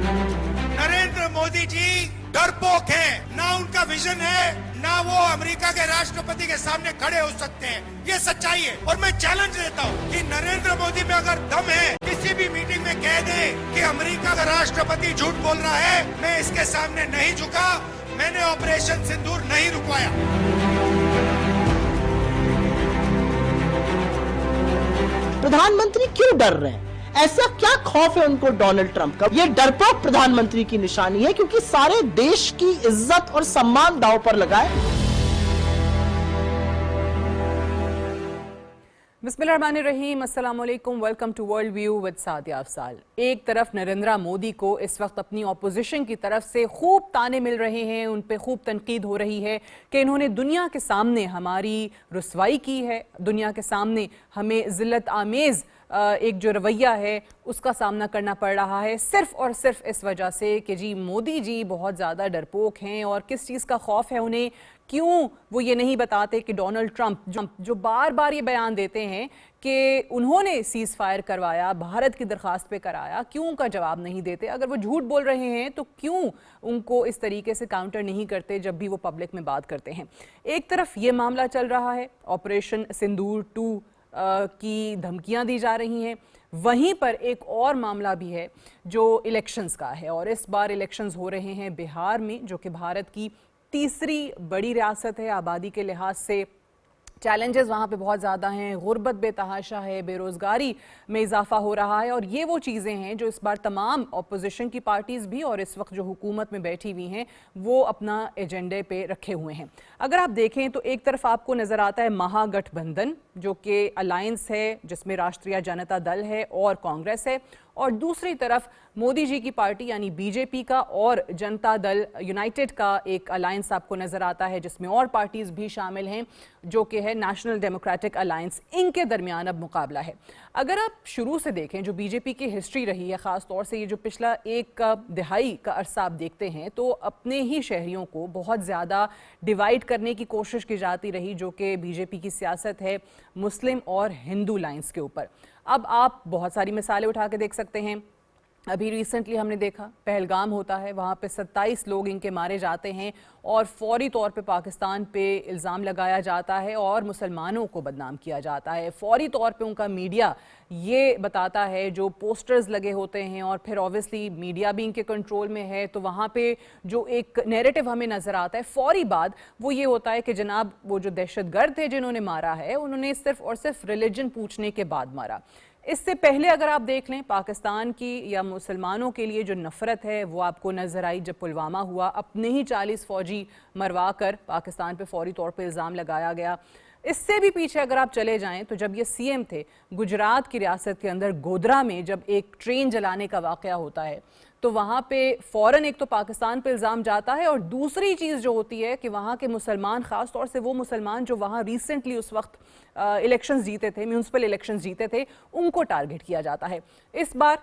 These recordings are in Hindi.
नरेंद्र मोदी जी डरपोक हैं, ना उनका विजन है, ना वो अमेरिका के राष्ट्रपति के सामने खड़े हो सकते हैं। ये सच्चाई है और मैं चैलेंज देता हूँ कि नरेंद्र मोदी में अगर दम है, किसी भी मीटिंग में कह दे कि अमेरिका का राष्ट्रपति झूठ बोल रहा है, मैं इसके सामने नहीं झुका, मैंने ऑपरेशन सिंदूर नहीं रुकवाया। प्रधानमंत्री क्यों डर रहे हैं? ऐसा क्या खौफ है उनको डोनाल्ड ट्रंप का? ये डरपोक प्रधानमंत्री की निशानी है, क्योंकि सारे देश की इज्जत और सम्मान दांव पर लगाए। बिस्मिल्लाहिर्रहमानिर्रहीम, अस्सलाम वालेकुम, welcome to World View with Sadia Afzaal. एक तरफ नरेंद्र मोदी को इस वक्त अपनी ऑपोजिशन की तरफ से खूब ताने मिल रहे हैं, उन पे खूब तनकीद हो रही है कि इन्होंने दुनिया के सामने हमारी रुसवाई की है, दुनिया के सामने हमें जिल्लत आमेज़ एक जो रवैया है उसका सामना करना पड़ रहा है, सिर्फ और सिर्फ इस वजह से कि जी मोदी जी बहुत ज़्यादा डरपोक हैं। और किस चीज़ का खौफ है उन्हें, क्यों वो ये नहीं बताते कि डोनाल्ड ट्रंप जो बार बार ये बयान देते हैं कि उन्होंने सीज़ फायर करवाया, भारत की दरख्वास्त पे कराया, क्यों उनका जवाब नहीं देते? अगर वो झूठ बोल रहे हैं तो क्यों उनको इस तरीके से काउंटर नहीं करते जब भी वो पब्लिक में बात करते हैं? एक तरफ ये मामला चल रहा है, ऑपरेशन सिंदूर 2 की धमकियां दी जा रही हैं, वहीं पर एक और मामला भी है जो इलेक्शंस का है। और इस बार इलेक्शंस हो रहे हैं बिहार में, जो कि भारत की तीसरी बड़ी रियासत है आबादी के लिहाज से। चैलेंजेस वहाँ पे बहुत ज़्यादा हैं, गुर्बत बेतहाशा है, बेरोज़गारी में इजाफा हो रहा है, और ये वो चीज़ें हैं जो इस बार तमाम अपोजिशन की पार्टीज़ भी और इस वक्त जो हुकूमत में बैठी हुई हैं वो अपना एजेंडे पे रखे हुए हैं। अगर आप देखें तो एक तरफ आपको नज़र आता है महागठबंधन, जो कि अलायंस है जिसमें राष्ट्रीय जनता दल है और कांग्रेस है, और दूसरी तरफ मोदी जी की पार्टी यानी बीजेपी का और जनता दल यूनाइटेड का एक अलायंस आपको नजर आता है, जिसमें और पार्टीज भी शामिल हैं, जो कि है नेशनल डेमोक्रेटिक अलायंस। इनके दरमियान अब मुकाबला है। अगर आप शुरू से देखें जो बीजेपी की हिस्ट्री रही है, ख़ास तौर से ये जो पिछला एक दिहाई का अरसा आप देखते हैं, तो अपने ही शहरियों को बहुत ज़्यादा डिवाइड करने की कोशिश की जाती रही, जो कि बीजेपी की सियासत है मुस्लिम और हिंदू लाइन्स के ऊपर। अब आप बहुत सारी मिसालें उठा के देख सकते हैं। अभी रिसेंटली हमने देखा पहलगाम होता है, वहाँ पे 27 लोग इनके मारे जाते हैं और फौरी तौर पे पाकिस्तान पे इल्ज़ाम लगाया जाता है और मुसलमानों को बदनाम किया जाता है। फौरी तौर पे उनका मीडिया ये बताता है, जो पोस्टर्स लगे होते हैं, और फिर ऑब्वियसली मीडिया भी इनके कंट्रोल में है, तो वहाँ पे जो एक नैरेटिव हमें नज़र आता है फौरी बाद वो ये होता है कि जनाब वो जो दहशतगर्द थे जिन्होंने मारा है, उन्होंने सिर्फ और सिर्फ रिलीजन पूछने के बाद मारा। इससे पहले अगर आप देख लें पाकिस्तान की या मुसलमानों के लिए जो नफरत है वो आपको नजर आई जब पुलवामा हुआ, अपने ही 40 फौजी मरवा कर पाकिस्तान पे फौरी तौर पे इल्ज़ाम लगाया गया। इससे भी पीछे अगर आप चले जाएं तो जब ये सीएम थे गुजरात की रियासत के अंदर गोधरा में जब एक ट्रेन जलाने का वाकया होता है, तो वहाँ पे फ़ौरन एक तो पाकिस्तान पे इल्ज़ाम जाता है, और दूसरी चीज़ जो होती है कि वहाँ के मुसलमान, ख़ास तौर से वो मुसलमान जो वहाँ रिसेंटली उस वक्त इलेक्शंस जीते थे, म्यूनसिपल इलेक्शंस जीते थे, उनको टारगेट किया जाता है। इस बार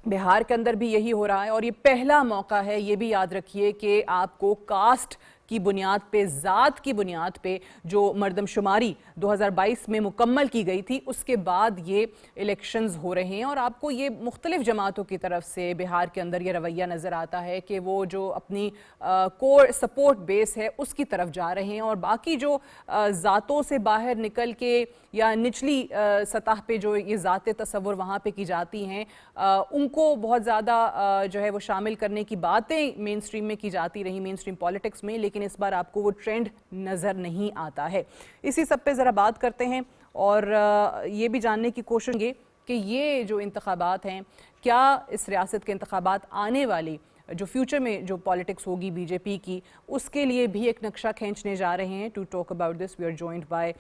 बिहार के अंदर भी यही हो रहा है, और ये पहला मौका है, ये भी याद रखिए कि आपको कास्ट की बुनियाद पे, ज़ात की बुनियाद पे जो मर्दमशुमारी 2022 में मुकम्मल की गई थी, उसके बाद ये इलेक्शंस हो रहे हैं। और आपको ये मुख्तलिफ जमातों की तरफ से बिहार के अंदर ये रवैया नज़र आता है कि वो जो अपनी कोर सपोर्ट बेस है उसकी तरफ जा रहे हैं, और बाकी जो ज़ातों से बाहर निकल के या निचली सतह पे जो ये ज़ात तसव्वुर वहाँ पे की जाती हैं, उनको बहुत ज़्यादा जो है वो शामिल करने की बातें मेन स्ट्रीम में की जाती रही, मेन स्ट्रीम पॉलिटिक्स में, लेकिन इस बार आपको वो ट्रेंड नज़र नहीं आता है। इसी सब पे ज़रा बात करते हैं और ये भी जानने की कोशिश करेंगे कि ये जो इंतखाबात हैं, क्या इस रियासत के इंतखाबात आने वाली जो फ्यूचर में जो पॉलिटिक्स होगी बीजेपी की, उसके लिए भी एक नक्शा खींचने जा रहे हैं। To talk about this we are joined by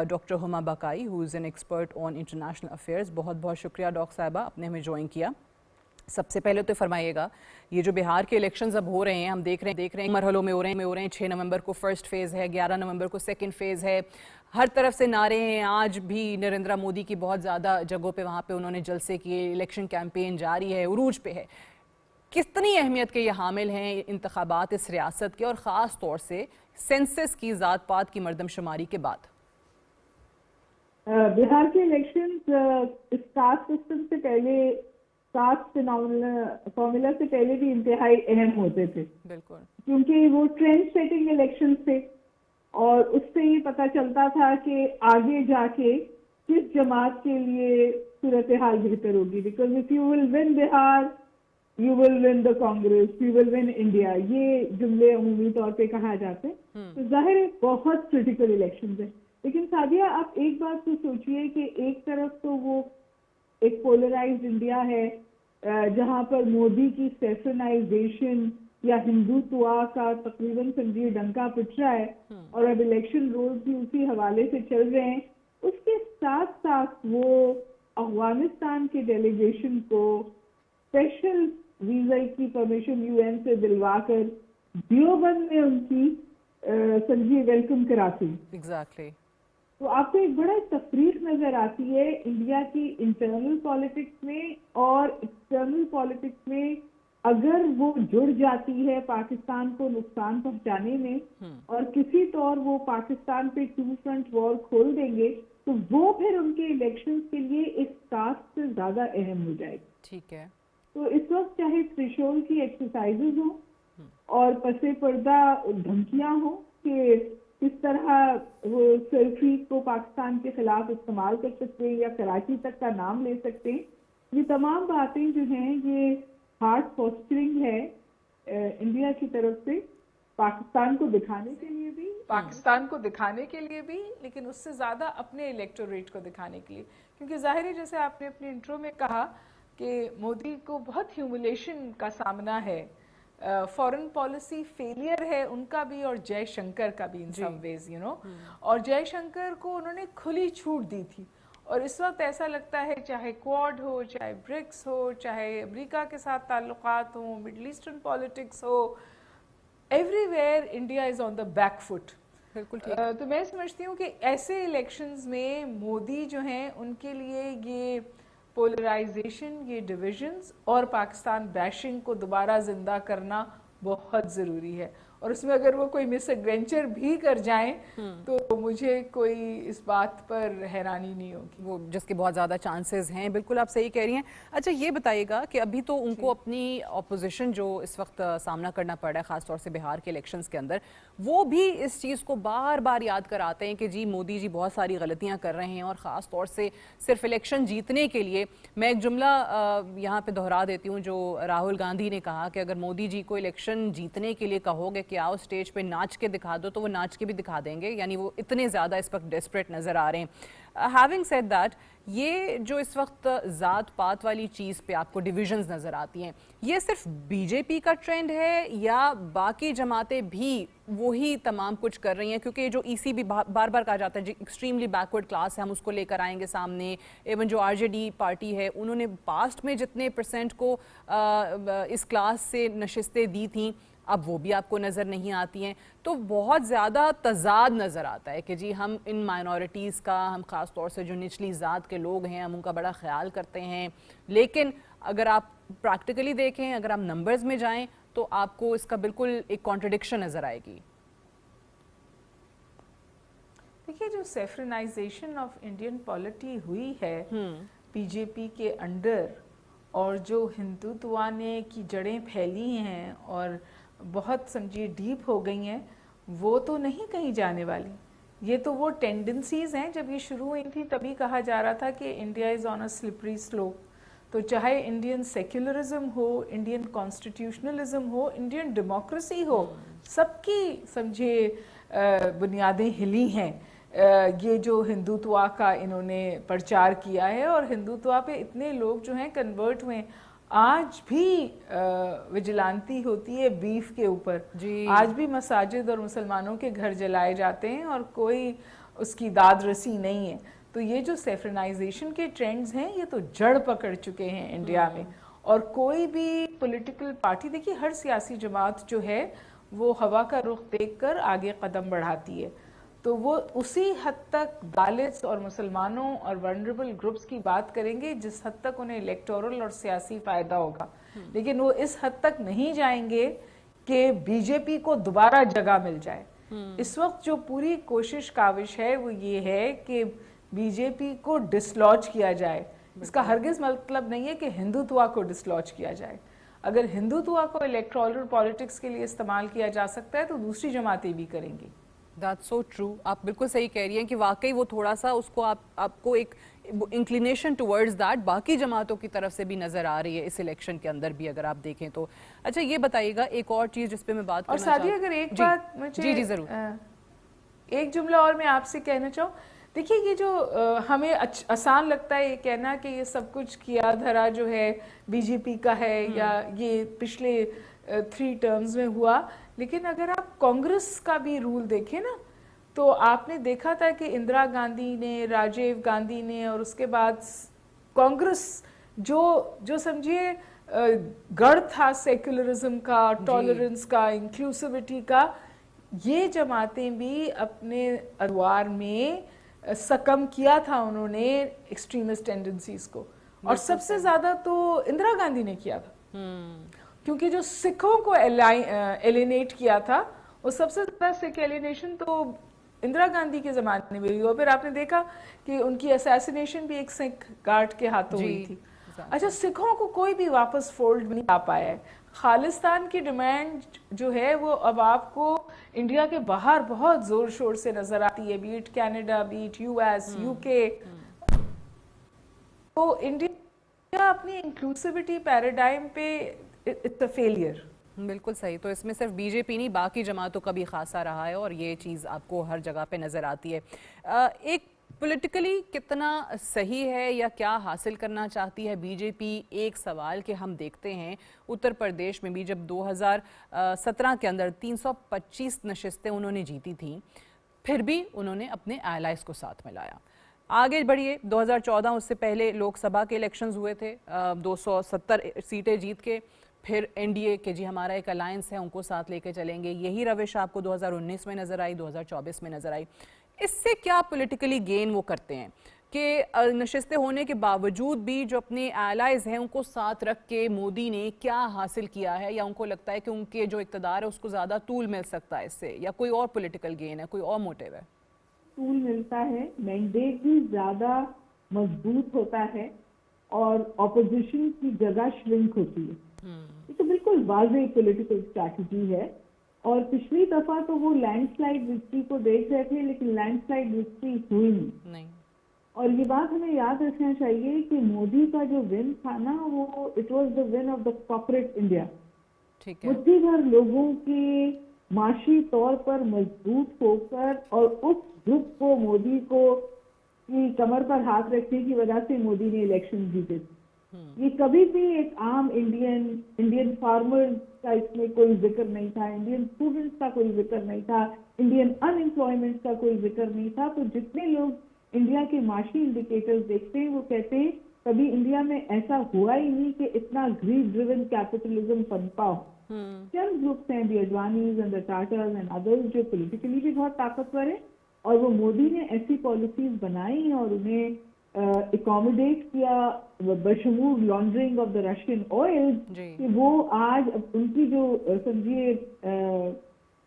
doctor Huma Baqai, who is an expert on international affairs. बहुत बहुत शुक्रिया डॉक्टर साहिबा, आपने हमें ज्वाइन किया। सबसे पहले तो फरमाइएगा, ये जो बिहार के इलेक्शंस अब हो रहे हैं, हम देख रहे हैं मरहलों में हो रहे हैं। 6 नवंबर को फर्स्ट फेज़ है, 11 नवंबर को सेकंड फेज़ है। हर तरफ से नारे हैं। आज भी नरेंद्र मोदी की बहुत ज़्यादा जगहों पे वहाँ पे उन्होंने जलसे किए, इलेक्शन कैंपेन जारी है, उरूज पे है। कितनी अहमियत के ये हामिल हैं इंतखाबात इस रियासत के, और ख़ास तौर से सेंसस की ज़ात पात की मर्दमशुमारी के बाद? बिहार के इलेक्शंस इस कास्ट सिस्टम से पहले कास्ट फॉर्मूला से पहले भी इंतहाई अहम होते थे, बिल्कुल, क्योंकि वो ट्रेंड सेटिंग इलेक्शन थे और उससे ये पता चलता था कि आगे जाके किस जमात के लिए सूरत हाल बेहतर होगी। Because if you will win Bihar, you will win the Congress, you will win India, ये जुमले अमूमी तौर पे कहा जाते हैं। तो जाहिर है बहुत क्रिटिकल इलेक्शन है। लेकिन सादिया, आप एक बात तो सोचिए कि एक तरफ तो वो एक पोलराइज्ड इंडिया है जहां पर मोदी की सेफरनाइजेशन या हिंदुत्व का तकरीबन समझिए डंका पिट रहा है और अब इलेक्शन रोल भी उसी हवाले से चल रहे हैं। उसके साथ साथ वो अफगानिस्तान के डेलीगेशन को स्पेशल वीजा की परमिशन यूएन से दिलवाकर देवबंद में उनकी समझिए वेलकम कराती। एग्जैक्टली। तो आपको एक बड़ा तफरीक नजर आती है इंडिया की इंटरनल पॉलिटिक्स में और एक्सटर्नल पॉलिटिक्स में। अगर वो जुड़ जाती है पाकिस्तान को नुकसान पहुंचाने में और किसी तौर वो पाकिस्तान पे टू फ्रंट वॉर खोल देंगे, तो वो फिर उनके इलेक्शंस के लिए एक टास्क से ज्यादा अहम हो जाएगी। ठीक है। तो इस वक्त चाहे त्रिशूल की एक्सरसाइजेज हो और पसे पर्दा धमकियां हो कि किस तरह वो सेल्फी को पाकिस्तान के खिलाफ इस्तेमाल कर सकते हैं या कराची तक का नाम ले सकते हैं, ये तमाम बातें जो हैं ये हार्ड पोस्चरिंग है इंडिया की तरफ से पाकिस्तान को दिखाने के लिए भी, लेकिन उससे ज्यादा अपने इलेक्टोरेट को दिखाने के लिए। क्योंकि जाहिर है, जैसे आपने अपने इंट्रो में कहा कि मोदी को बहुत ह्यूमिलेशन का सामना है, फॉरेन पॉलिसी फेलियर है उनका भी और जयशंकर का भी इन सम वेज, यू नो। और जयशंकर को उन्होंने खुली छूट दी थी और इस वक्त ऐसा लगता है चाहे क्वाड हो, चाहे ब्रिक्स हो, चाहे अमेरिका के साथ ताल्लुकात हो, मिडल ईस्टर्न पॉलिटिक्स हो, everywhere India is on the back foot. बिल्कुल ठीक। तो मैं समझती हूँ कि ऐसे इलेक्शंस में मोदी जो हैं उनके लिए ये पोलराइजेशन, ये डिविजन्स और पाकिस्तान बैशिंग को दोबारा जिंदा करना बहुत ज़रूरी है। और उसमें अगर वो कोई मिस एडवेंचर भी कर जाएं तो मुझे कोई इस बात पर हैरानी नहीं होगी, वो जिसके बहुत ज़्यादा चांसेस हैं। बिल्कुल आप सही कह रही हैं। अच्छा, ये बताइएगा कि अभी तो उनको अपनी ऑपोजिशन जो इस वक्त सामना करना पड़ रहा है, ख़ासतौर से बिहार के इलेक्शंस के अंदर, वो भी इस चीज़ को बार बार याद कराते हैं कि जी मोदी जी बहुत सारी गलतियाँ कर रहे हैं और ख़ास तौर से सिर्फ इलेक्शन जीतने के लिए। मैं एक जुमला यहाँ पे दोहरा देती हूँ जो राहुल गांधी ने कहा कि अगर मोदी जी को इलेक्शन जीतने के लिए कहोगे कि आओ स्टेज पे नाच के दिखा दो, तो वो नाच के भी दिखा देंगे। यानी वो इतने ज़्यादा इस वक्त डेस्परेट नज़र आ रहे हैं। हैविंग सेड दैट, ये जो इस वक्त ज़ात पात वाली चीज़ पे आपको डिविजन्स नज़र आती हैं, ये सिर्फ बीजेपी का ट्रेंड है या बाकी जमातें भी वही तमाम कुछ कर रही हैं? क्योंकि जो ईसी भी बार बार कहा जाता है जी एक्सट्रीमली बैकवर्ड क्लास है, हम उसको लेकर आएंगे सामने। इवन जो आरजेडी पार्टी है, उन्होंने पास्ट में जितने परसेंट को इस क्लास से नशिस्तें दी थी, अब वो भी आपको नज़र नहीं आती हैं। तो बहुत ज़्यादा तज़ाद नज़र आता है कि जी हम इन माइनॉरिटीज़ का, हम ख़ास तौर से जो निचली ज़ात के लोग हैं, हम उनका बड़ा ख्याल करते हैं। लेकिन अगर आप प्रैक्टिकली देखें, अगर आप नंबर्स में जाएं, तो आपको इसका बिल्कुल एक कॉन्ट्रडिक्शन नज़र आएगी। देखिए, जो सेफ्रनाइजेशन ऑफ इंडियन पॉलिटी हुई है बीजेपी के अंडर और जो हिंदुत्वाने की जड़ें फैली हैं और बहुत समझिए डीप हो गई हैं, वो तो नहीं कहीं जाने वाली। ये तो वो टेंडेंसीज हैं, जब ये शुरू हुई थी तभी कहा जा रहा था कि India is on a slippery slope. तो चाहे इंडियन सेक्युलरिज्म हो, इंडियन कॉन्स्टिट्यूशनलिज्म हो, इंडियन डेमोक्रेसी हो, सबकी समझिए बुनियादें हिली हैं। ये जो हिंदुत्व का इन्होंने प्रचार किया है और हिंदुत्व पे इतने लोग जो हैं कन्वर्ट हुए। आज भी विजिलांती होती है बीफ के ऊपर, आज भी मसाजिद और मुसलमानों के घर जलाए जाते हैं और कोई उसकी दाद रसी नहीं है। तो ये जो सेफ्रनाइजेशन के ट्रेंड्स हैं, ये तो जड़ पकड़ चुके हैं इंडिया में। और कोई भी पॉलिटिकल पार्टी, देखिए हर सियासी जमात जो है वो हवा का रुख देखकर आगे कदम बढ़ाती है। तो वो उसी हद तक दालित्स और मुसलमानों और वनरेबल ग्रुप्स की बात करेंगे जिस हद तक उन्हें इलेक्टोरल और सियासी फायदा होगा, लेकिन वो इस हद तक नहीं जाएंगे कि बीजेपी को दोबारा जगह मिल जाए। इस वक्त जो पूरी कोशिश काविश है वो ये है कि बीजेपी को डिसलॉज किया जाए, इसका हरगिज मतलब नहीं है कि हिंदुत्व को डिसलॉज किया जाए। अगर हिंदुत्व को इलेक्टोरल पॉलिटिक्स के लिए इस्तेमाल किया जा सकता है तो दूसरी जमातें भी करेंगी। That's so true. आप बिल्कुल सही कह रही हैं कि वाकई वो थोड़ा सा उसको आपको एक इंक्लिनेशन टुवर्ड्स दैट बाकी जमातों की तरफ से भी नजर आ रही है इस इलेक्शन के अंदर भी, अगर आप देखें तो। अच्छा, ये बताइएगा एक और चीज जिस पे मैं बात और करना सादिया, अगर एक बात मुझे जी जरूर एक जुमला और मैं आपसे कहना चाहूँ। देखिए, ये जो हमें आसान लगता है ये कहना कि ये सब कुछ किया धरा जो है बीजेपी का है या ये पिछले 3 टर्म्स में हुआ, लेकिन अगर आप कांग्रेस का भी रूल देखें ना तो आपने देखा था कि इंदिरा गांधी ने, राजीव गांधी ने और उसके बाद कांग्रेस जो समझिए गढ़ था सेक्युलरिज्म का, टॉलरेंस का, इंक्लूसिविटी का, ये जमातें भी अपने अदवार में सकम किया था उन्होंने एक्सट्रीमिस्ट टेंडेंसीज को। और सबसे ज्यादा तो इंदिरा गांधी ने किया था, क्योंकि जो सिखों को एलिनेट किया था वो सबसे ज्यादा सिख एलिनेशन तो इंदिरा गांधी के जमाने में हुई। और फिर आपने देखा कि उनकी असैसिनेशन भी एक सिख गार्ड के हाथों हुई थी। अच्छा, सिखों को कोई भी वापस फोल्ड नहीं आ पाया है। खालिस्तान की डिमांड जो है वो अब आपको इंडिया के बाहर बहुत जोर शोर से नजर आती है, be it Canada, be it US, UK. तो इंडिया अपनी इंक्लूसिविटी पैराडाइम पे इट्स अ फेलियर। बिल्कुल सही। तो इसमें सिर्फ बीजेपी नहीं, बाकी जमातों का भी खासा रहा है और ये चीज़ आपको हर जगह पे नज़र आती है। एक पॉलिटिकली कितना सही है या क्या हासिल करना चाहती है बीजेपी, एक सवाल कि हम देखते हैं उत्तर प्रदेश में भी जब 2017 के अंदर 325 नशिस्तें उन्होंने जीती थी, फिर भी उन्होंने अपने एलाइज को साथ में लाया। आगे बढ़िए, 2014 उससे पहले लोकसभा के इलेक्शंस हुए थे, 270 सीटें जीत के फिर एनडीए के जी हमारा एक अलायंस है उनको साथ लेके चलेंगे, यही रविश आपको 2019 में नजर आई, 2024 में नजर आई। इससे क्या पॉलिटिकली गेन वो करते हैं कि नशिस्तें होने के बावजूद भी जो अपने एलाइज हैं उनको साथ रख के मोदी ने क्या हासिल किया है, या उनको लगता है कि उनके जो इक़्तिदार है उसको ज़्यादा तूल मिल सकता है इससे, या कोई और पॉलिटिकल गेन है, कोई और मोटिव है? टूल मिलता है, मैंडेट भी ज्यादा मजबूत होता है और ऑपोजिशन की जगह श्रिंक होती है। ये तो बिल्कुल वाज़ेह पॉलिटिकल स्ट्रैटेजी है। और पिछली दफा तो वो लैंडस्लाइड विक्ट्री को देख रहे थे, लेकिन लैंडस्लाइड विक्ट्री हुई नहीं। और ये बात हमें याद रखना चाहिए कि मोदी का जो विन था ना, वो it was the win of the corporate India. ठीक है। मुट्ठी भर लोगों के माशी तौर पर मजबूत होकर और उस ग्रुप को मोदी को की कमर पर हाथ रखने की वजह से मोदी ने इलेक्शन जीते। ये कभी भी एक आम इंडियन फार्मर्स का इसमें कोई जिक्र नहीं था, इंडियन स्टूडेंट्स का कोई जिक्र नहीं था, इंडियन अनएम्प्लॉयमेंट का कोई जिक्र नहीं था। तो जितने लोग इंडिया के माशी इंडिकेटर्स देखते हैं वो कहते हैं कभी इंडिया में ऐसा हुआ ही नहीं कि इतना ग्रीड ड्रिवन कैपिटलिज्म पनपा हो। चंद ग्रुप्स हैं, the Adanis and the Tatas and others, जो पॉलिटिकली भी बहुत ताकतवर है, और वो मोदी ने ऐसी पॉलिसीज बनाई और उन्हें एकोमोडेट किया बशमूल laundering of the Russian oil कि वो आज उनकी जो समझिए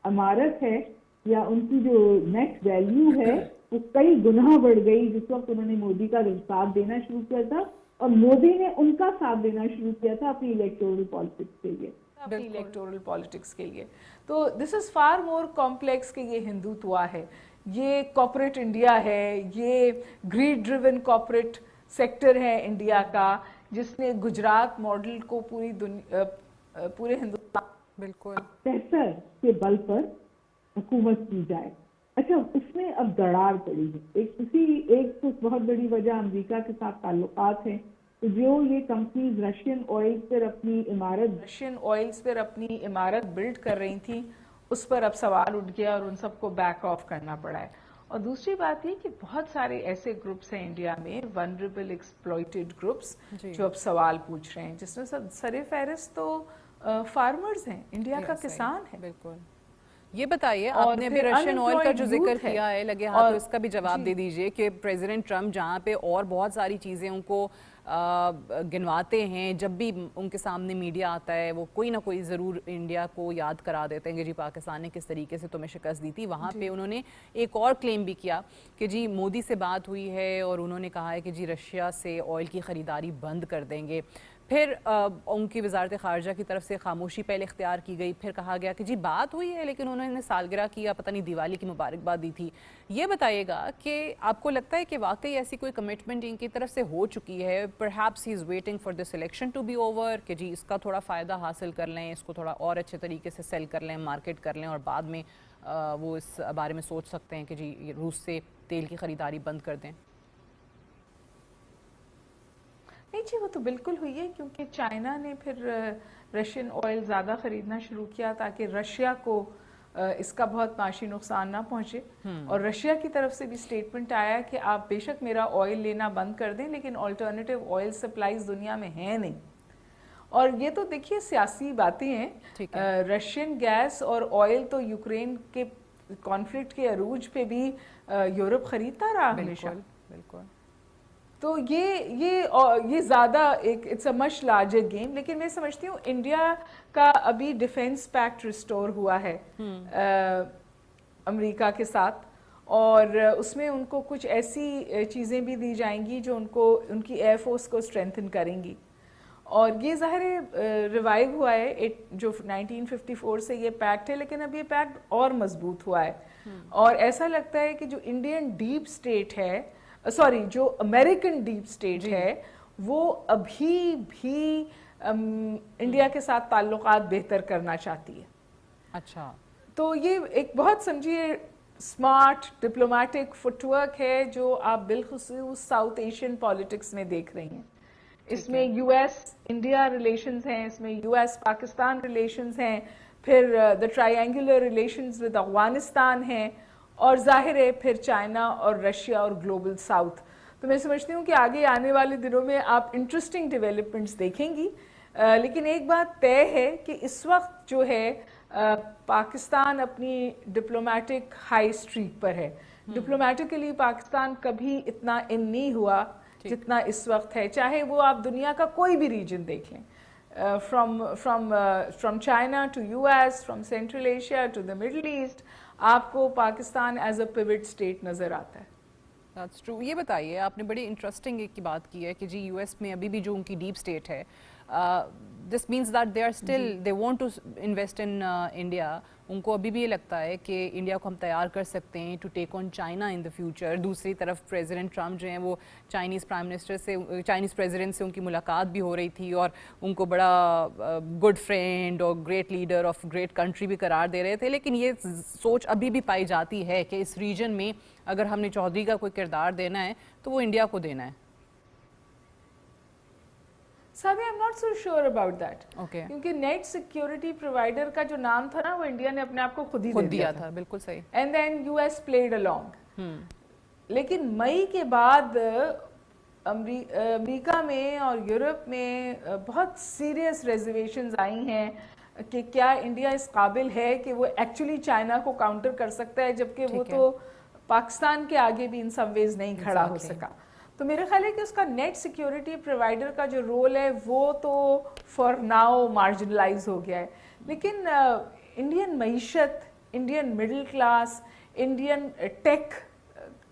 अमारत है या उनकी जो नेट वैल्यू है वो कई गुना बढ़ गई जिस वक्त उन्होंने मोदी का साथ देना शुरू किया था, और मोदी ने उनका साथ देना शुरू किया था अपनी इलेक्टोरल पॉलिटिक्स के लिए। इलेक्टोरल पॉलिटिक्स के लिए तो this is far more complex कि ये हिंदुत्व है, ये कॉर्पोरेट इंडिया है, ये ग्रीड ड्रिवन कॉर्पोरेट सेक्टर है इंडिया का, जिसने गुजरात मॉडल को पूरे हिंदुस्तान बिल्कुल पैसर के बल पर हुकूमत की जाए। अच्छा, उसमें अब दरार पड़ी है। एक तो बहुत बड़ी वजह अमेरिका के साथ ताल्लुकात हैं। तो जो ये कंपनीज रशियन ऑयल्स पर अपनी इमारत बिल्ड कर रही थी, उस पर अब सवाल उठ गया और उन सबको बैक ऑफ करना पड़ा है। और दूसरी बात ये कि बहुत सारे ऐसे ग्रुप्स हैं इंडिया में, वनरेबल एक्सप्लॉइटेड ग्रुप्स, जो अब सवाल पूछ रहे हैं, जिसमें सब सरे फहरिस्त तो फार्मर्स हैं, इंडिया का किसान है। बिल्कुल ये बताइए, और आपने अभी फिर रशियन ऑयल का जो unemployed जिक्र youth है। किया है लगे हाथ, तो और इसका भी जवाब दे दीजिए कि प्रेसिडेंट ट्रम्प जहाँ पे और बहुत सारी चीज़ें उनको गिनवाते हैं, जब भी उनके सामने मीडिया आता है वो कोई ना कोई ज़रूर इंडिया को याद करा देते हैं कि जी पाकिस्तान ने किस तरीके से तुम्हें शिकस्त दी थी। वहाँ पे उन्होंने एक और क्लेम भी किया कि जी मोदी से बात हुई है और उन्होंने कहा है कि जी रशिया से ऑयल की ख़रीदारी बंद कर देंगे। फिर उनकी वजारत ख़ारजा की तरफ से खामोशी पहले इख्तियार की गई, फिर कहा गया कि जी बात हुई है लेकिन उन्होंने सालगिरह की या पता नहीं दिवाली की मुबारकबाद दी थी। ये बताइएगा कि आपको लगता है कि वाकई ऐसी कोई कमिटमेंट इनकी तरफ से हो चुकी है, perhaps he is waiting for this election to be over, कि जी इसका थोड़ा फ़ायदा हासिल कर लें, इसको थोड़ा और अच्छे तरीके से सेल कर लें, मार्केट कर लें और बाद में वो इस बारे में सोच सकते हैं कि जी रूस से तेल की ख़रीदारी बंद कर दें? नहीं जी, वो तो बिल्कुल हुई है, क्योंकि चाइना ने फिर रशियन ऑयल ज़्यादा ख़रीदना शुरू किया ताकि रशिया को इसका बहुत माशी नुकसान ना पहुंचे। और रशिया की तरफ से भी स्टेटमेंट आया कि आप बेशक मेरा ऑयल लेना बंद कर दें लेकिन अल्टरनेटिव ऑयल सप्लाईज दुनिया में है नहीं। और ये तो देखिए सियासी बातें हैं। रशियन गैस और ऑयल तो यूक्रेन के कॉन्फ्लिक्ट के अरूज पे भी यूरोप खरीदता रहा हमेशा। बिल्कुल। तो ये ज़्यादा एक it's a much larger game. लेकिन मैं समझती हूँ इंडिया का अभी डिफेंस पैक्ट रिस्टोर हुआ है अमेरिका के साथ, और उसमें उनको कुछ ऐसी चीज़ें भी दी जाएंगी जो उनको उनकी एयरफोर्स को स्ट्रेंथन करेंगी। और ये ज़ाहिर है रिवाइव हुआ है जो 1954 से ये पैक्ट है, लेकिन अब ये पैक्ट और मजबूत हुआ है। और ऐसा लगता है कि जो इंडियन डीप स्टेट है, जो अमेरिकन डीप स्टेट है, वो अभी भी इंडिया के साथ ताल्लुकात बेहतर करना चाहती है। अच्छा, तो ये एक बहुत समझिए स्मार्ट डिप्लोमेटिक फुटवर्क है जो आप बिलखुसूस साउथ एशियन पॉलिटिक्स में देख रही हैं। इसमें यूएस इंडिया रिलेशंस हैं, इसमें यूएस पाकिस्तान रिलेशंस हैं, फिर the triangular relations with Afghanistan हैं, और जाहिर है फिर चाइना और रशिया और ग्लोबल साउथ। तो मैं समझती हूँ कि आगे आने वाले दिनों में आप इंटरेस्टिंग डेवलपमेंट्स देखेंगी। लेकिन एक बात तय है कि इस वक्त जो है पाकिस्तान अपनी डिप्लोमेटिक हाई स्ट्रीक पर है। डिप्लोमेटिकली पाकिस्तान कभी इतना इन नहीं हुआ जितना इस वक्त है, चाहे वो आप दुनिया का कोई भी रीजन देख लें, from China to US, from Central Asia to the Middle East, आपको Pakistan as a pivot state नजर आता है। That's true. ये बताइए, आपने बड़ी इंटरेस्टिंग एक की बात की है कि जी यूएस में अभी भी जो उनकी डीप स्टेट है, this means that they are still they want to invest in India. उनको अभी भी ये लगता है कि इंडिया को हम तैयार कर सकते हैं to take on China in the future. दूसरी तरफ प्रेसिडेंट ट्रम्प जो हैं वो चाइनीज़ प्राइम मिनिस्टर से, चाइनीज़ प्रेसिडेंट से उनकी मुलाकात भी हो रही थी और उनको बड़ा गुड फ्रेंड और great leader of great country भी करार दे रहे थे। लेकिन ये सोच अभी भी पाई जाती है कि इस रीजन में अगर हमने चौधरी का कोई किरदार देना है तो वो इंडिया को देना है। Sabia, I am not so sure about that. Okay, क्योंकि नेट सिक्योरिटी प्रोवाइडर का जो नाम था ना, वो इंडिया ने अपने आप को खुद ही दे दिया था। बिल्कुल सही। And then US played along. लेकिन मई के बाद अमेरिका में और यूरोप में बहुत सीरियस रिजर्वेशंस आई हैं कि क्या इंडिया इस काबिल है कि वो एक्चुअली चाइना को काउंटर कर सकता है, जबकि वो तो पाकिस्तान के आगे भी इन सम वेज नहीं खड़ा हो सका। तो मेरा ख्याल है कि उसका नेट सिक्योरिटी प्रोवाइडर का जो रोल है वो तो फॉर नाउ मार्जिनलाइज हो गया है। लेकिन इंडियन मईशत, Indian middle class, Indian tech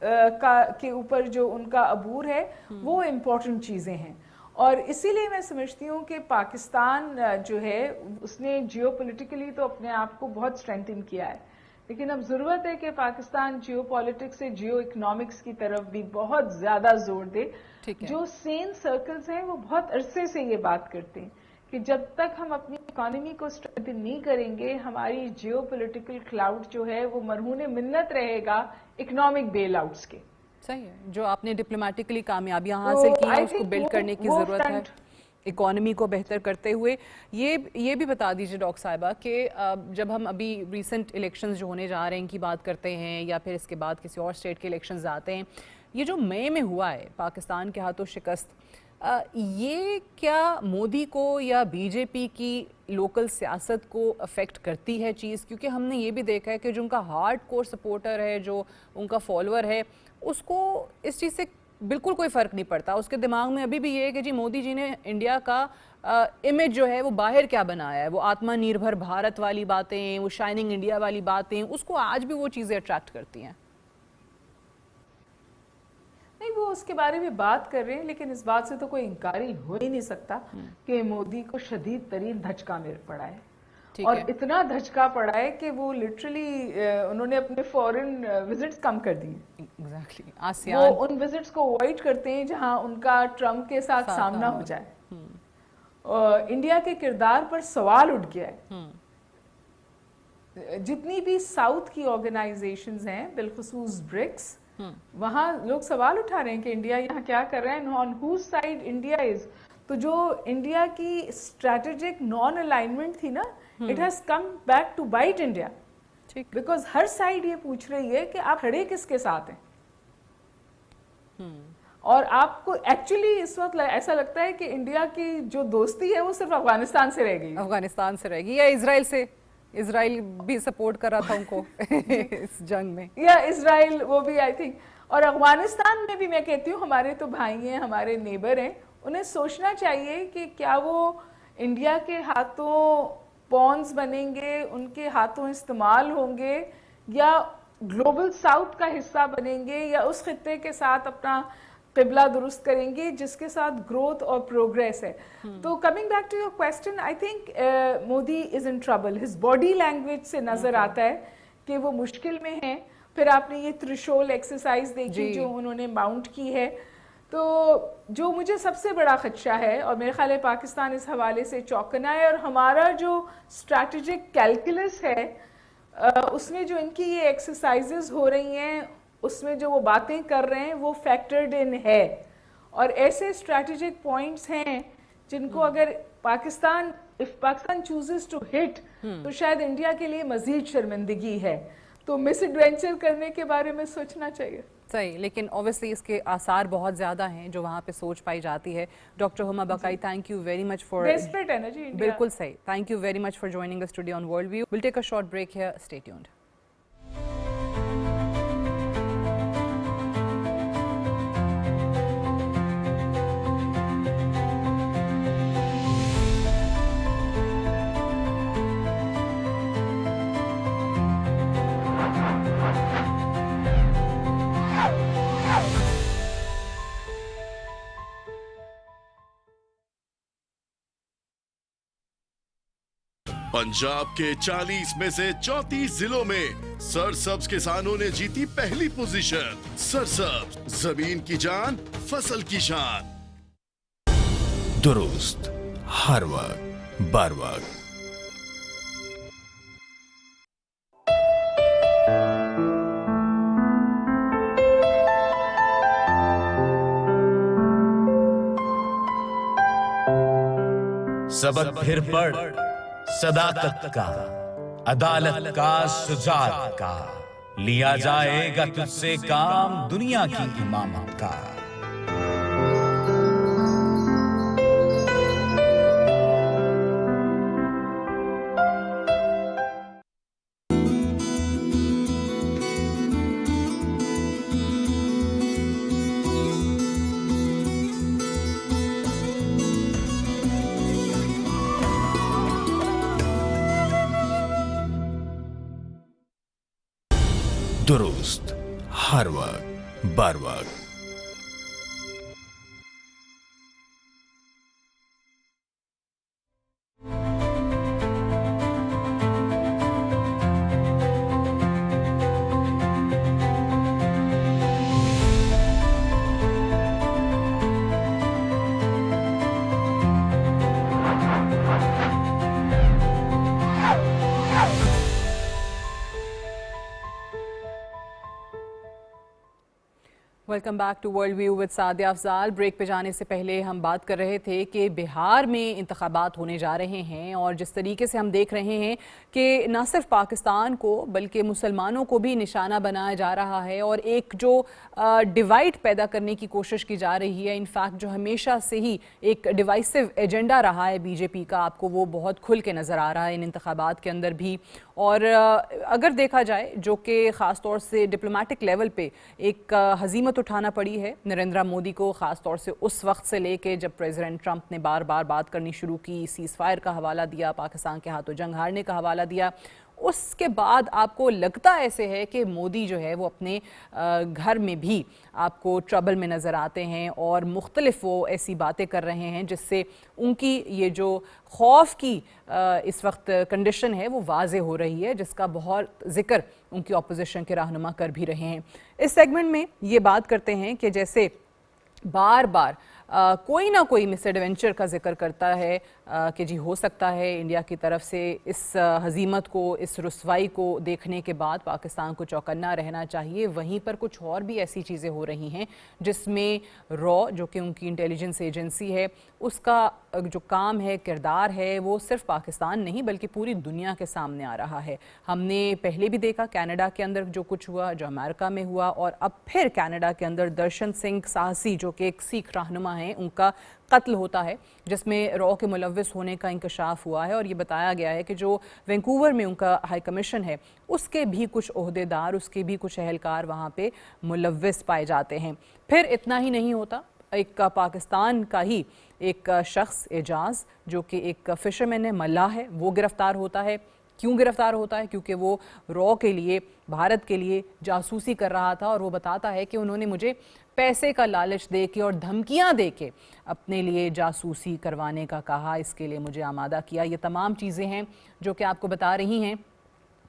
के ऊपर जो उनका अबूर है वो इम्पोर्टेंट चीज़ें हैं। और इसीलिए मैं समझती हूँ कि पाकिस्तान जो है उसने जियोपॉलिटिकली तो अपने आप को बहुत स्ट्रेंथन किया है, लेकिन अब ज़रूरत है कि पाकिस्तान जियोपॉलिटिक्स से जियो इकोनॉमिक्स की तरफ भी बहुत ज़्यादा जोर दे। जो सेन सर्कल्स हैं वो बहुत अरसे से ये बात करते हैं कि जब तक हम अपनी इकोनॉमी को स्ट्रेंथन नहीं करेंगे, हमारी जियोपॉलिटिकल क्लाउड जो है वो मरहून मिन्नत रहेगा इकोनॉमिक बेल आउट्स के। सही है, जो आपने डिप्लोमेटिकली कामयाबियां हासिल की हैं उसको बिल्ड करने की ज़रूरत है इकोनॉमी को बेहतर करते हुए। ये भी बता दीजिए डॉक्टर साहिबा कि जब हम अभी रीसेंट इलेक्शंस जो होने जा रहे हैं इनकी बात करते हैं या फिर इसके बाद किसी और स्टेट के इलेक्शंस आते हैं, ये जो मई में हुआ है पाकिस्तान के हाथों शिकस्त, ये क्या मोदी को या बीजेपी की लोकल सियासत को अफेक्ट करती है चीज़? क्योंकि हमने ये भी देखा है कि जो उनका हार्ड कोर सपोर्टर है, जो उनका फॉलोअर है, उसको इस चीज़ से बिल्कुल कोई फ़र्क नहीं पड़ता। उसके दिमाग में अभी भी ये है कि जी मोदी जी ने इंडिया का इमेज जो है वो बाहर क्या बनाया है, वो आत्मनिर्भर भारत वाली बातें, वो शाइनिंग इंडिया वाली बातें, उसको आज भी वो चीज़ें अट्रैक्ट करती हैं। नहीं, वो उसके बारे में बात कर रहे हैं, लेकिन इस बात से तो कोई इनकारी हो ही नहीं सकता कि मोदी को शदीद तरीन धचका मिल पड़ा है। और इतना धचका पड़ा है कि वो लिटरली उन्होंने अपने फॉरेन विजिट्स कम कर दिए। एग्जैक्टली, वो आसियान उन विजिट्स को अवॉइड करते हैं जहां उनका ट्रम्प के साथ सामना हो जाए। इंडिया के किरदार पर सवाल उठ गया है। जितनी भी साउथ की ऑर्गेनाइजेशंस हैं, बिलखुसूस ब्रिक्स, वहां लोग सवाल उठा रहे हैं कि इंडिया यहाँ क्या कर रहा है, on whose side India is. तो जो इंडिया की स्ट्रेटेजिक नॉन अलाइनमेंट थी ना, it has come back to bite India, because हर साइड ये पूछ रही है कि आप खड़े किसके साथ हैं। और आपको एक्चुअली इस वक्त ऐसा लगता है कि इंडिया की जो दोस्ती है वो सिर्फ अफगानिस्तान से रह गई, अफगानिस्तान से रहेगी या इजराइल से। इजराइल भी सपोर्ट कर रहा था उनको इस जंग में, या इजराइल वो भी आई थिंक। और अफगानिस्तान में भी मैं कहती हूँ हमारे तो भाई हैं, हमारे नेबर हैं, उन्हें सोचना चाहिए कि क्या वो इंडिया के हाथों पॉन्स बनेंगे, उनके हाथों इस्तेमाल होंगे, या ग्लोबल साउथ का हिस्सा बनेंगे, या उस खित्ते के साथ अपना किबला दुरुस्त करेंगे जिसके साथ ग्रोथ और प्रोग्रेस है। तो coming back to your question, I think Modi is in trouble. His body language से नजर आता है कि वो मुश्किल में है। फिर आपने ये त्रिशूल एक्सरसाइज देखी जो उन्होंने माउंट की है। तो जो मुझे सबसे बड़ा खदशा है, और मेरे ख्याल है पाकिस्तान इस हवाले से चौंकना है, और हमारा जो स्ट्रैटेजिक कैलकुलस है उसमें जो इनकी ये एक्सरसाइजेज हो रही हैं, उसमें जो वो बातें कर रहे हैं वो फैक्टर्ड इन है। और ऐसे स्ट्रैटेजिक पॉइंट्स हैं जिनको अगर if Pakistan chooses to hit, तो शायद इंडिया के लिए मजीद शर्मिंदगी है। तो मिस एडवेंचर करने के बारे में सोचना चाहिए। सही, लेकिन ऑब्वियसली इसके आसार बहुत ज़्यादा हैं जो वहाँ पे सोच पाई जाती है। Doctor Huma Baqai, thank you very much for desperate energy. बिल्कुल सही, thank you very much for joining us today on World View. Will take a short break here, stay tuned. Punjab के 40 में से 34 जिलों में सरसब्ज किसानों ने जीती पहली पोजीशन। सरसब्ज, जमीन की जान, फसल की शान। दुरुस्त, हर वक्त, बर वक्त। सबक फिर पढ़, सदाकत का, अदालत का, सुजात का, लिया जाएगा तुझसे काम दुनिया की इमामत का। दुरुस्त, हर वक्त, बर वक्त। Welcome back to World View with Sadia Afzal. Break पे जाने से पहले हम बात कर रहे थे कि बिहार में इंतखाबात होने जा रहे हैं और जिस तरीके से हम देख रहे हैं कि न सिर्फ पाकिस्तान को बल्कि मुसलमानों को भी निशाना बनाया जा रहा है और एक जो डिवाइड पैदा करने की कोशिश की जा रही है, इनफैक्ट जो हमेशा से ही एक डिवाइसिव एजेंडा रहा है बीजेपी का, आपको वो बहुत खुल के नज़र आ रहा है इन इंतखाबात के अंदर भी। और अगर देखा जाए जो कि ख़ास तौर से डिप्लोमेटिक लेवल पे एक हजीमत उठाना पड़ी है नरेंद्र मोदी को, ख़ास तौर से उस वक्त से लेके जब प्रेसिडेंट ट्रंप ने बार बार बात करनी शुरू की, सीज़ फायर का हवाला दिया, पाकिस्तान के हाथों जंग हारने का हवाला दिया, उसके बाद आपको लगता ऐसे है कि मोदी जो है वो अपने घर में भी आपको ट्रबल में नज़र आते हैं और मुख्तलिफ वो ऐसी बातें कर रहे हैं जिससे उनकी ये जो खौफ की इस वक्त कंडीशन है वो वाज़े हो रही है, जिसका बहुत जिक्र उनकी अपोजिशन के रहनुमा कर भी रहे हैं। इस सेगमेंट में ये बात करते हैं कि जैसे बार बार कोई ना कोई मिस एडवेंचर का जिक्र करता है कि जी हो सकता है इंडिया की तरफ से इस हजीमत को, इस रुसवाई को देखने के बाद पाकिस्तान को चौकन्ना रहना चाहिए। वहीं पर कुछ और भी ऐसी चीज़ें हो रही हैं जिसमें रॉ जो कि उनकी इंटेलिजेंस एजेंसी है, उसका जो काम है, किरदार है, वो सिर्फ पाकिस्तान नहीं बल्कि पूरी दुनिया के सामने आ रहा है। हमने पहले भी देखा कनाडा के अंदर जो कुछ हुआ, जो अमेरिका में हुआ, और अब फिर कनाडा के अंदर दर्शन सिंह साहसी जो कि एक सिख रहनुमा हैं, उनका कत्ल होता है जिसमें रॉ के मुलव्विस होने का इंकशाफ हुआ है। और ये बताया गया है कि जो वैंकूवर में उनका हाई कमीशन है उसके भी कुछ ओहदेदार, उसके भी कुछ अहलकार वहाँ पे मुलव्विस पाए जाते हैं। फिर इतना ही नहीं होता, एक पाकिस्तान का ही एक शख्स एजाज जो कि एक फिशरमैन है, मल्लाह है, वो गिरफ्तार होता है। क्यों गिरफ्तार होता है? क्योंकि वो रॉ के लिए, भारत के लिए जासूसी कर रहा था और वो बताता है कि उन्होंने मुझे पैसे का लालच दे के और धमकियां दे के अपने लिए जासूसी करवाने का कहा, इसके लिए मुझे आमादा किया। ये तमाम चीज़ें हैं जो कि आपको बता रही हैं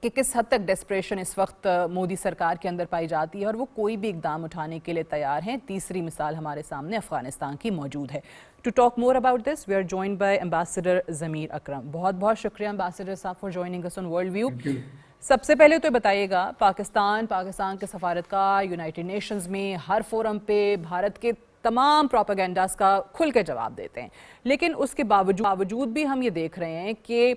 कि किस हद तक डेस्परेशन इस वक्त मोदी सरकार के अंदर पाई जाती है और वो कोई भी इकदाम उठाने के लिए तैयार हैं। तीसरी मिसाल हमारे सामने अफगानिस्तान की मौजूद है। To talk more about this we are joined by ambassador Zameer Akram. बहुत बहुत शुक्रिया एम्बेसडर साहब for joining us on World View. सबसे पहले तो बताइएगा, पाकिस्तान के सफारतकार यूनाइटेड नेशंस में हर फोरम पे भारत के तमाम प्रोपेगेंडास का खुल के जवाब देते हैं, लेकिन उसके बावजूद भी हम ये देख रहे हैं कि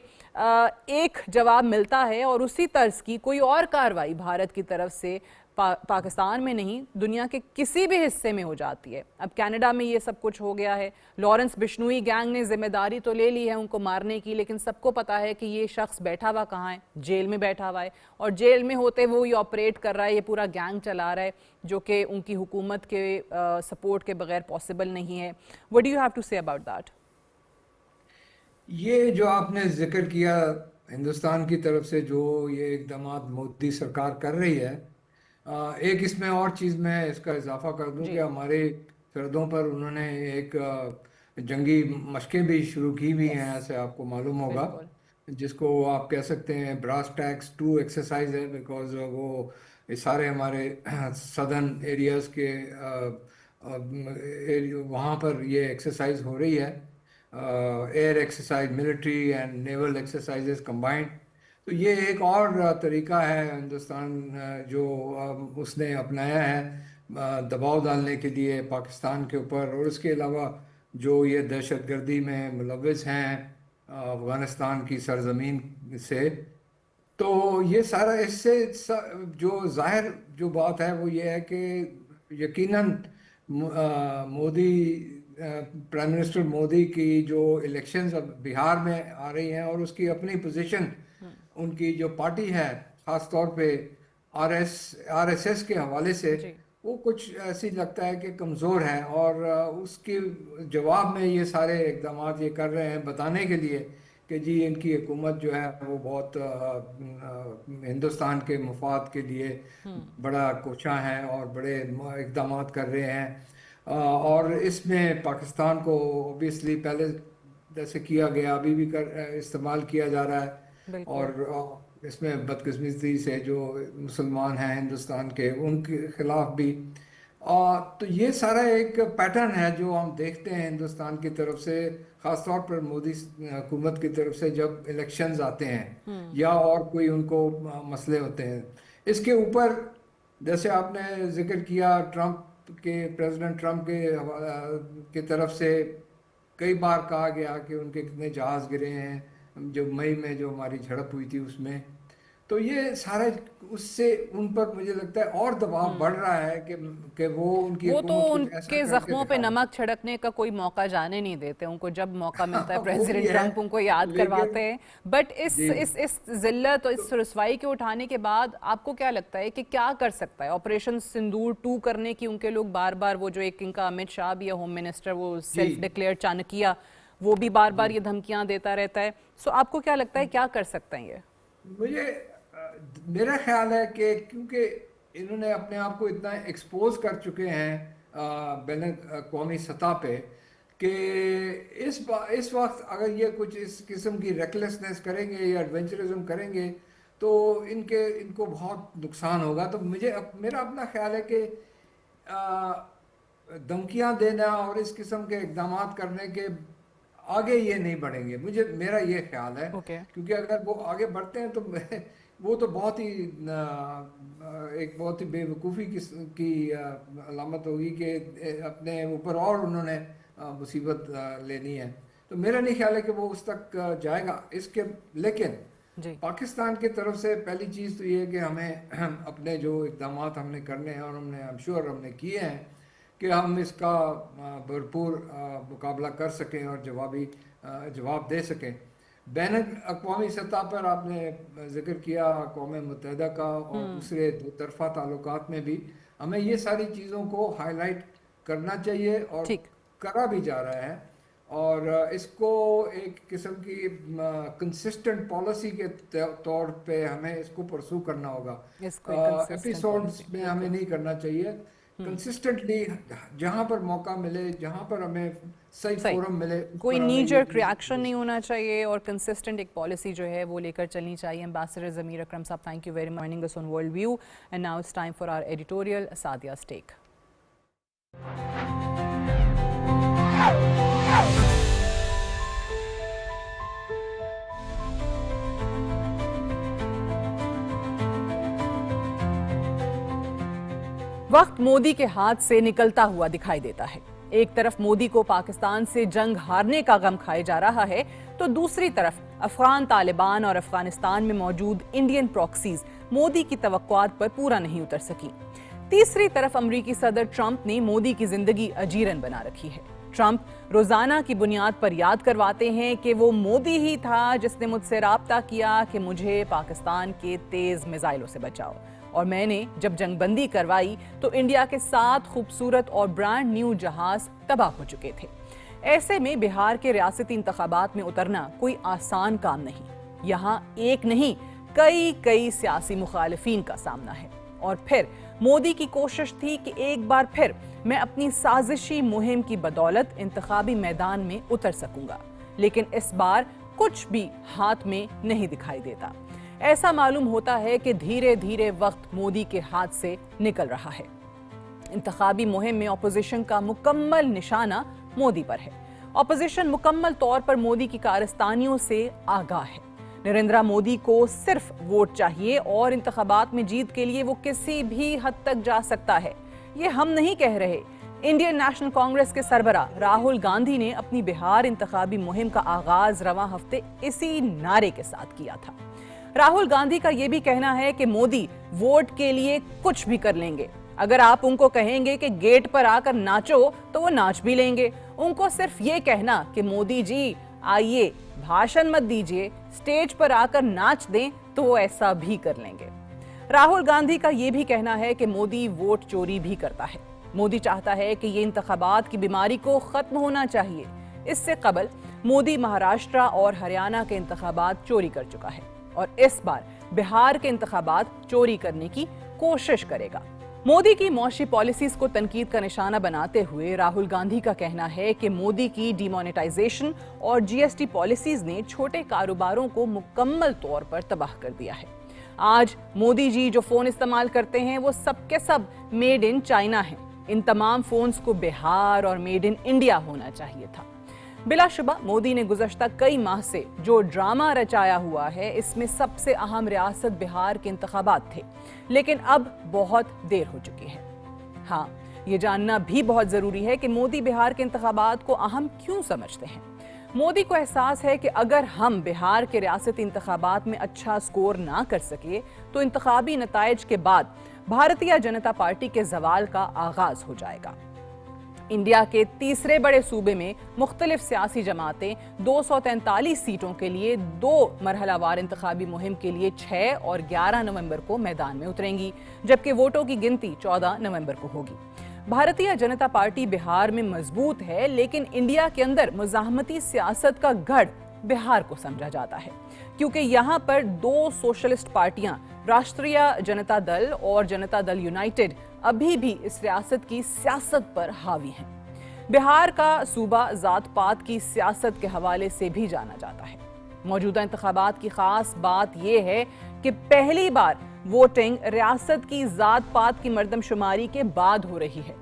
एक जवाब मिलता है और उसी तर्ज की कोई और कार्रवाई भारत की तरफ से पाकिस्तान में नहीं, दुनिया के किसी भी हिस्से में हो जाती है। अब कनाडा में ये सब कुछ हो गया है, लॉरेंस बिश्नोई गैंग ने जिम्मेदारी तो ले ली है उनको मारने की, लेकिन सबको पता है कि ये शख्स बैठा हुआ कहाँ है, जेल में बैठा हुआ है और जेल में होते वो ये ऑपरेट कर रहा है, ये पूरा गैंग चला रहा है जो कि उनकी हुकूमत के सपोर्ट के बगैर पॉसिबल नहीं है। What do you have to say about that? ये जो आपने जिक्र किया हिंदुस्तान की तरफ से जो ये इकदाम मोदी सरकार कर रही है, एक इसमें और चीज़ मैं इसका इजाफा कर दूं कि हमारे सरहदों पर उन्होंने एक जंगी मशकें भी शुरू की हुई हैं, ऐसे आपको मालूम होगा, जिसको आप कह सकते हैं ब्रास टैक्स 2 एक्सरसाइज है, बिकॉज वो ये सारे हमारे सदर्न एरियाज़ के वहाँ पर ये एक्सरसाइज हो रही है, air exercise, military and naval exercises combined. तो ये एक और तरीका है हिंदुस्तान जो उसने अपनाया है दबाव डालने के लिए पाकिस्तान के ऊपर, और इसके अलावा जो ये दहशतगर्दी में मुलव्विस हैं अफ़गानिस्तान की सरजमीन से। तो ये सारा इससे जो ज़ाहिर जो बात है वो ये है कि यकीनन मोदी, प्राइम मिनिस्टर मोदी की जो इलेक्शंस अब बिहार में आ रही हैं और उसकी अपनी पोजीशन, उनकी जो पार्टी है ख़ास तौर पे आरएसएस के हवाले से, वो कुछ ऐसी लगता है कि कमज़ोर है, और उसके जवाब में ये सारे इकदाम ये कर रहे हैं बताने के लिए कि जी इनकी हुकूमत जो है वो बहुत हिंदुस्तान के मफाद के लिए बड़ा कोशा है और बड़े इकदाम कर रहे हैं। और इसमें पाकिस्तान को ओबियसली पहले जैसे किया गया अभी भी इस्तेमाल किया जा रहा है, और इसमें बदकिस्मती से जो मुसलमान हैं हिंदुस्तान के उनके खिलाफ भी। तो ये सारा एक पैटर्न है जो हम देखते हैं हिंदुस्तान की तरफ से, ख़ास तौर पर मोदी हुकूमत की तरफ से जब इलेक्शंस आते हैं या और कोई उनको मसले होते हैं। इसके ऊपर जैसे आपने जिक्र किया ट्रंप के प्रेसिडेंट ट्रम्प के तरफ से कई बार कहा गया कि उनके कितने जहाज़ गिरे हैं, जो मई में जो हमारी झड़प हुई थी उसमें। तो ये सारे उससे उन पर मुझे लगता है और दबाव बढ़ रहा है कि वो उनकी वो तो हुकूमत कुछ ऐसा उनके करके जख्मों पे दिखाए। नमक छिड़कने का कोई मौका जाने नहीं देते, उनको जब मौका मिलता है वो प्रेसिडेंट भी है, ट्रम्प उनको याद लेकिन करवाते हैं। बट इस जी। इस जिल्लत और इस रसवाई के उठाने के बाद आपको क्या लगता है कि क्या कर सकता है ऑपरेशन सिंदूर 2 करने की? उनके लोग बार बार वो जो एक इनका अमित शाह भी है होम मिनिस्टर, वो सेल्फ डिक्लेयर चाणक्य, वो भी बार बार ये धमकियां देता रहता है। सो आपको क्या लगता है क्या कर सकते हैं ये? मेरा ख्याल है कि क्योंकि इन्होंने अपने आप को इतना एक्सपोज कर चुके हैं बैन अक़वामी सतह पे कि इस वक्त अगर ये कुछ इस किस्म की रेकलेसनेस करेंगे या एडवेंचरिज्म करेंगे तो इनको बहुत नुकसान होगा। तो मेरा अपना ख्याल है कि धमकियां देना और इस किस्म के इक़दाम करने के आगे ये नहीं बढ़ेंगे, मेरा ये ख्याल है। क्योंकि अगर वो आगे बढ़ते हैं तो वो तो बहुत ही एक बहुत ही बेवकूफ़ी की अलामत होगी कि अपने ऊपर और उन्होंने मुसीबत लेनी है। तो मेरा नहीं ख्याल है कि वो उस तक जाएगा इसके। लेकिन पाकिस्तान की तरफ से पहली चीज़ तो ये है कि हमें अपने जो इक़दाम हमने करने हैं और हमने किए हैं कि हम इसका भरपूर मुकाबला कर सकें और जवाब दे सकें। बैन अक़वामी सतह पर आपने ज़िक्र किया अक़वाम मुत्तहिदा का और दूसरे दो तरफ़ा ताल्लुकात में भी हमें ये सारी चीज़ों को हाईलाइट करना चाहिए और करा भी जा रहा है। और इसको एक किस्म की कंसिस्टेंट पॉलिसी के तौर पे हमें इसको परसू करना होगा। एपिसोड्स में हमें नहीं करना चाहिए, कंसिस्टेंटली जहां पर मौका मिले, जहां पर हमें सही फोरम मिले, कोई नी जर्क रिएक्शन नहीं होना चाहिए और कंसिस्टेंट एक पॉलिसी जो है वो लेकर चलनी चाहिए। एम्बेसडर ज़मीर अकरम साहब, thank you very much joining us on World View. And now it's time for our editorial, सादिया's टेक। वक्त मोदी के हाथ से निकलता हुआ दिखाई देता है। एक तरफ मोदी को पाकिस्तान से जंग हारने का गम खाए जा रहा है, तो दूसरी तरफ अफगान तालिबान और अफगानिस्तान में मौजूद इंडियन प्रॉक्सीज मोदी की तवक्कुआत पर पूरा नहीं उतर सकी। तीसरी तरफ अमरीकी सदर ट्रंप ने मोदी की जिंदगी अजीरन बना रखी है। ट्रंप रोजाना की बुनियाद पर याद करवाते हैं कि वो मोदी ही था जिसने मुझसे राब्ता किया कि मुझे पाकिस्तान के तेज मिसाइलों से बचाओ, और मैंने जब जंगबंदी करवाई तो इंडिया के 7 खूबसूरत और ब्रांड न्यू जहाज तबाह हो चुके थे। ऐसे में बिहार के रियासती इंतखाबात में उतरना कोई आसान काम नहीं। यहाँ एक नहीं कई सियासी मुखालिफिन का सामना है। और फिर मोदी की कोशिश थी कि एक बार फिर मैं अपनी साजिशी मुहिम की बदौलत इंतखाबी मैदान में उतर सकूंगा, लेकिन इस बार कुछ भी हाथ में नहीं दिखाई देता। ऐसा मालूम होता है कि धीरे धीरे वक्त मोदी के हाथ से निकल रहा है। इंतखाबी मुहिम में ऑपोजिशन का मुकम्मल निशाना मोदी पर है। ऑपोजिशन मुकम्मल तौर पर मोदी की कारस्तानियों से आगाह है। नरेंद्र मोदी को सिर्फ वोट चाहिए और इंतखाबात में जीत के लिए वो किसी भी हद तक जा सकता है। ये हम नहीं कह रहे। इंडियन नेशनल कांग्रेस के सरबराह राहुल गांधी ने अपनी बिहार इंतखाबी मुहिम का आगाज रवां हफ्ते इसी नारे के साथ किया था। राहुल गांधी का यह भी कहना है कि मोदी वोट के लिए कुछ भी कर लेंगे। अगर आप उनको कहेंगे कि गेट पर आकर नाचो तो वो नाच भी लेंगे। उनको सिर्फ ये कहना कि मोदी जी आइए, भाषण मत दीजिए, स्टेज पर आकर नाच दें, तो वो ऐसा भी कर लेंगे। राहुल गांधी का यह भी कहना है कि मोदी वोट चोरी भी करता है। मोदी चाहता है कि ये इंतखाबात की बीमारी को खत्म होना चाहिए। इससे कबल मोदी महाराष्ट्र और हरियाणा के इंतखाबात चोरी कर चुका है और इस बार बिहार के इंतखाबात चोरी करने की कोशिश करेगा। मोदी की मौशी पॉलिसीज को तनकीद का निशाना बनाते हुए राहुल गांधी का कहना है कि मोदी की डिमोनेटाइजेशन और जीएसटी पॉलिसीज ने छोटे कारोबारों को मुकम्मल तौर पर तबाह कर दिया है। आज मोदी जी जो फोन इस्तेमाल करते हैं वो सब के सब मेड इन चाइना हैं। इन तमाम फोन्स को बिहार और मेड इन इंडिया होना चाहिए था। बिलाशुबा मोदी ने गुज़श्ता कई माह से जो ड्रामा रचाया हुआ है, इसमें सबसे अहम रियासत बिहार के इंतखाबात थे, लेकिन अब बहुत देर हो चुकी है। हाँ, ये जानना भी बहुत जरूरी है कि मोदी बिहार के इंतखाबात को अहम क्यों समझते हैं। मोदी को एहसास है कि अगर हम बिहार के रियासती इंतखाबात में अच्छा स्कोर ना कर सके तो इंतखाबी नताइज के बाद भारतीय जनता पार्टी के जवाल का आगाज हो जाएगा। इंडिया के तीसरे बड़े सूबे में मुख्तलिफ सियासी जमातें 243 सीटों के लिए 2 मरहलावार इंतखाबी मुहिम के लिए 6 और 11 नवंबर को मैदान में उतरेंगी, जबकि वोटों की गिनती 14 नवंबर को होगी। भारतीय जनता पार्टी बिहार में मजबूत है, लेकिन इंडिया के अंदर मुजाहमती सियासत का गढ़ बिहार को समझा जाता है, क्योंकि यहाँ पर 2 सोशलिस्ट पार्टियां राष्ट्रीय जनता दल और जनता दल यूनाइटेड अभी भी इस रियासत की सियासत पर हावी हैं। बिहार का सूबा जात पात की सियासत के हवाले से भी जाना जाता है। मौजूदा इंतखाबात की खास बात यह है कि पहली बार वोटिंग रियासत की जात पात की मर्दमशुमारी के बाद हो रही है।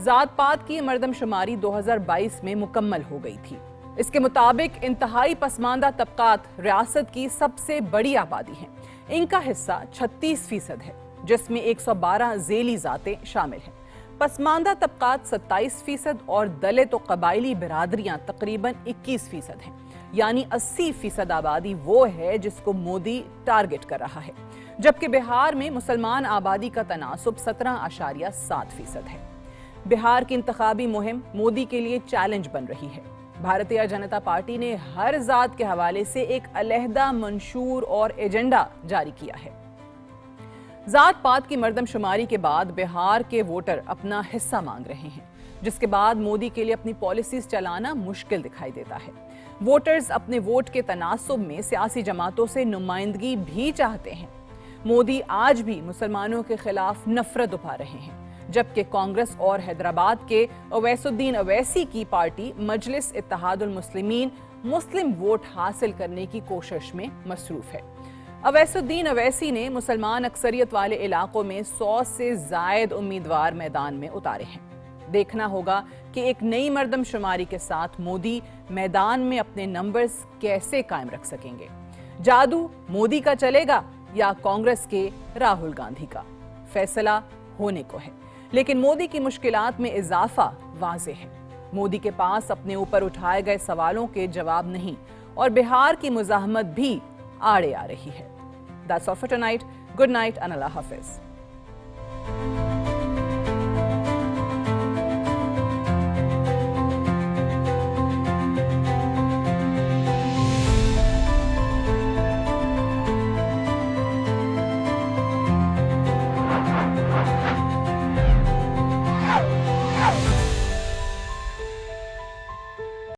जात पात की मर्दमशुमारी 2022 में मुकम्मल हो गई थी। इसके मुताबिक इंतहाई पसमानदा तबकात रियासत की सबसे बड़ी आबादी है। इनका हिस्सा 36% है, जिसमें 112 ज़ेली जातें शामिल हैं। पसमानदा तबकात 27% और दलित और कबायली बिरादरियां तकरीबन 21% हैं। यानी 80% आबादी वो है जिसको मोदी टारगेट कर रहा है, जबकि बिहार में मुसलमान आबादी का तनासुब 17.7% है। बिहार की इंतखाबी मुहिम मोदी के लिए चैलेंज बन रही है। भारतीय जनता पार्टी ने हर जात के हवाले से एक अलहदा मंशूर और एजेंडा जारी किया है। जात पात की मर्दमशुमारी के बाद बिहार के वोटर अपना हिस्सा मांग रहे हैं, जिसके बाद मोदी के लिए अपनी पॉलिसीज चलाना मुश्किल दिखाई देता है। वोटर्स अपने वोट के तनासुब में सियासी जमातों से नुमाइंदगी भी चाहते हैं। मोदी आज भी मुसलमानों के खिलाफ नफरत उठा रहे हैं, जबकि कांग्रेस और हैदराबाद के अवैसुद्दीन अवैसी की पार्टी मजलिस इत्तेहादुल मुस्लिमीन मुस्लिम वोट हासिल करने की कोशिश में मसरूफ है। अवैसुद्दीन अवैसी ने मुसलमान अक्सरियत वाले इलाकों में 100 से जायद उम्मीदवार मैदान में उतारे हैं। देखना होगा कि एक नई मर्दमशुमारी के साथ मोदी मैदान में अपने नंबर्स कैसे कायम रख सकेंगे। जादू मोदी का चलेगा या कांग्रेस के राहुल गांधी का? फैसला होने को है, लेकिन मोदी की मुश्किलात में इजाफा वाज़ेह है। मोदी के पास अपने ऊपर उठाए गए सवालों के जवाब नहीं और बिहार की मुजाहमत भी आड़े आ रही है। That's all for tonight. Good night and Allah Hafiz.